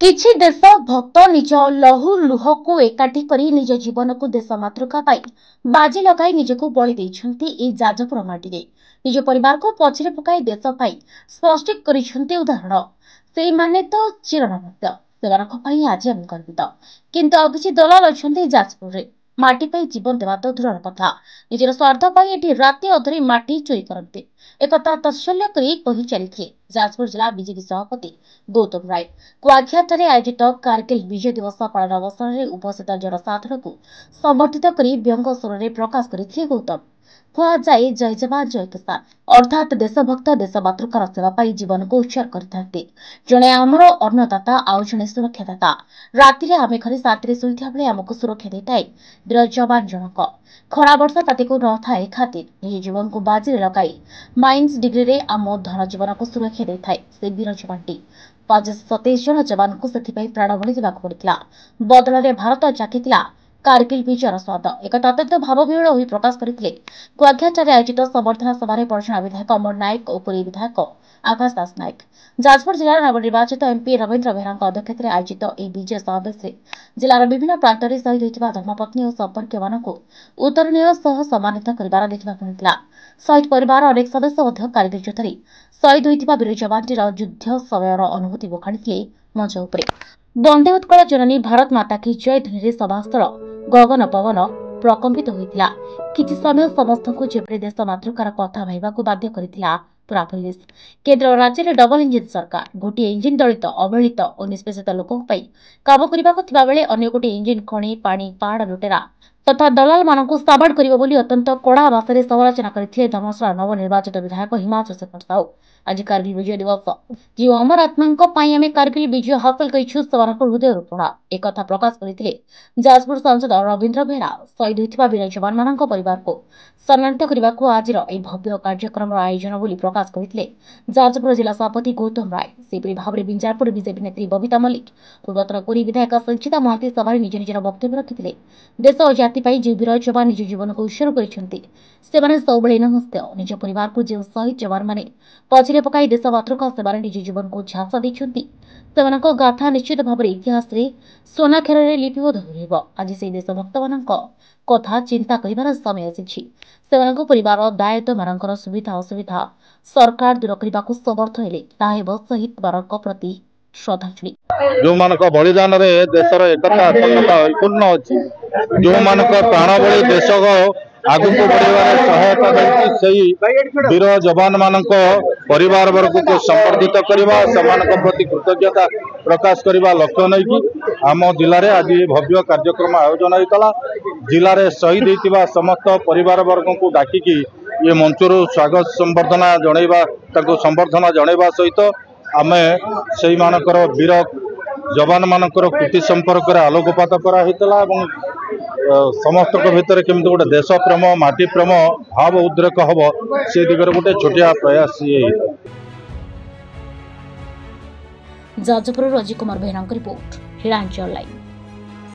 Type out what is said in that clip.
किछि देश भक्त निज लहू लुह को एकाठी करी निज जीवन को देश मातृका पाई बाजी लगाई निजको बलि देइछन्ति ए जाजपुर माटी रे निज परिवार को पछरे पकाई देश पाई स्पष्ट करिछन्ति उदाहरण सेई माने तो चिरनमत्य सेवानक पाई आज हम गर्वित किंतु आ किछि दलाल अछन्ति जाजपुर रे माटी पाई जीवन देवा तो दूरर कथा निजर स्वार्थ पाई एठी राति अधरी माटी चोरी करते एकता तत्सल्य करी कहि चलिथे जाजपुर जिला बीजेपी सभापति गौतम राय कुआखियाଠାରେ आयोजित कारगिल विजय दिवस पालन अवसर में उपस्थित जनसाधारण को संबर्धित कर व्यंग स्वर में प्रकाश करथिले गौतम कुआଯାଏ जय जवान जय किसान अर्थात देशभक्त देश मातृकार सेवा पाई जीवन को उत्सर्ग करथांते जणे आमर अन्नदाता आउ जणे सुरक्षादाता राति रे आमे घरे साथी शोइथा बेले आमको सुरक्षा देताए वीर जवान जनक खरा वर्षा ताती को न थाए खातिर निज जीवन को बाजी लगाई माइंस डिग्री रे आम धन जीवन को सुरक्षा देताए से वीर जवानटी 527 जन जवान को सेथिपाई प्राण बलि देबाक पड़ितला बदल रे भारत चाखितिला कारगिल विजयर स्वाद एक अत्यंत भावविहूल होई प्रकाश करथिले कुआखियाଠାରେ आयोजित संबर्धना सभा पर्षणा विधायक अमर नायक और पुरी विधायक आकाश दास नायक जाजपुर जिलार नवनिर्वाचित एमपी रवींद्र बेहरा अध्यक्षतार आयोजित यह विजय समावेश जिलार विभिन्न प्रांत में शहीद होता धर्मपत्नी और संपर्क मान उत्तरणीय सह सम्मानित कर देखा शहीद परिवार अनेक सदस्य कारगिल युद्ध शहीद होता वीर जवानटीर युद्ध समय अनुभूति बखाणी मंच उपर वंदे उत्कल जननी भारत माता की जय ध्वनि सभास्थल गगन पवन प्रकंपित होता किछि समय समस्त को जेपरि देश मातृकार कथा भाइबा को बाध्य करथिला पूरा पुलिस केंद्र राज्य में डबल इंजिन सरकार गोटे इंजिन दलित अवहेलित और निष्पेषित लोकों काम करने बेले अन्य गोटे इंजिन खଣି पानी पहाड़ लुटेरा तथा दलाल मानक साबाड़ कर अत्यंत कड़ा भाषा समालोचना करते धर्मशाला नवनिर्वाचित विधायक हिमांशु शेखर साहू आज कारगिल विजय दिवस जो अमर आत्मा कारगिल विजय हासिल कर हृदय रूपणा एक प्रकाश करते जाजपुर सांसद रवींद्र बेहरा शहीद होता वीर जवान मान परिवार को सम्मानित करने को आज भव्य कार्यक्रम आयोजन बोली प्रकाश करते जाजपुर जिला सभापति गौतम राय सेपरी भाव में बिंजारपुर बीजेपी नेत्री बबीता मल्लिक पूर्वतन पुरी विधायक संचिता महांती सभा निज निजर वक्तव्य रखिते देश और जाति जो वीर जवान निज जीवन को उत्सर्ग करते सब नमस्ते निज परिवार को जो शहीद जवान मैंने पछरे पकाई देश मातृका सेवा निज जीवन को झांसा देछन्ति गाथा निश्चित भाव इतिहास सोनाक्षर में लिपिबद्ध हो आज से देशभक्त मान कथा चिंता कर समय आसी परिवार दायित्व मान सुविधा असुविधा सरकार दूर करने को समर्थ हेले शहीद मान प्रति श्रद्धांजलि जो मान बलिदान देशर एकता अखंडता अच्छी जो मान प्राण बलि देश आगु को बढ़ार सहायता देती वीर जवान मान परिवार वर्ग को संबर्धित करने प्रति कृतज्ञता प्रकाश करने लक्ष्य नहीं आम जिले में आज भव्य कार्यक्रम आयोजन होता जिले में शहीद होता समस्त परिवार वर्ग को डाकिकी ये मंचर स्वागत संबर्धना जनवा संबर्धना जनवा सहित आम से वीर जवान मानकर कृति संपर्क में आलोकपात कराइला समस्त भितर केमती गोटे देश प्रेम माटी प्रेम भाव उद्रेक हम से दिगरे गोटे छोटिया प्रयास जाजपुर अजय कुमार बेहरा रिपोर्ट हिरांचल लाइव।